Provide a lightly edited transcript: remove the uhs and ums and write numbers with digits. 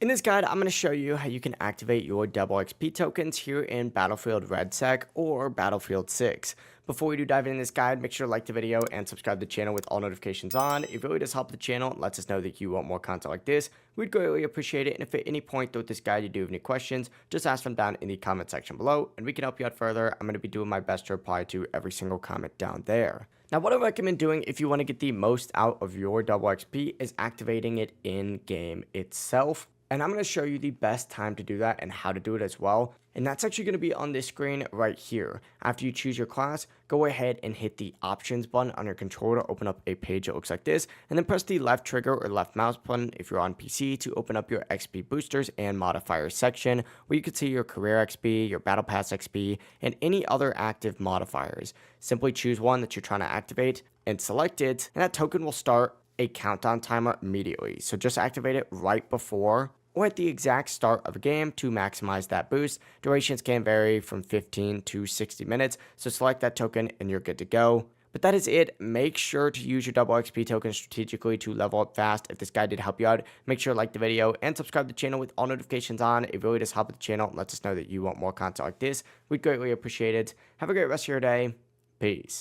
In this guide, I'm going to show you how you can activate your double XP tokens here in Battlefield RedSec or Battlefield 6. Before we do dive into this guide, make sure to like the video and subscribe to the channel with all notifications on. It really does help the channel and lets us know that you want more content like this. We'd greatly appreciate it, and if at any point throughout this guide you do have any questions, just ask them down in the comment section below, and we can help you out further. I'm going to be doing my best to reply to every single comment down there. Now, what I recommend doing if you want to get the most out of your double XP is activating it in game itself. And I'm going to show you the best time to do that and how to do it as well. And that's actually going to be on this screen right here. After you choose your class, go ahead and hit the options button on your controller to open up a page that looks like this. And then press the left trigger or left mouse button if you're on PC to open up your XP boosters and modifiers section, where you can see your career XP, your battle pass XP, and any other active modifiers. Simply choose one that you're trying to activate and select it, and that token will start a countdown timer immediately. So just activate it right before or at the exact start of a game to maximize that boost. Durations can vary from 15 to 60 minutes, so select that token and you're good to go. But that is it. Make sure to use your double XP token strategically to level up fast. If this guide did help you out, make sure to like the video and subscribe to the channel with all notifications on. It really does help with the channel and lets us know that you want more content like this. We'd greatly appreciate it. Have a great rest of your day. Peace.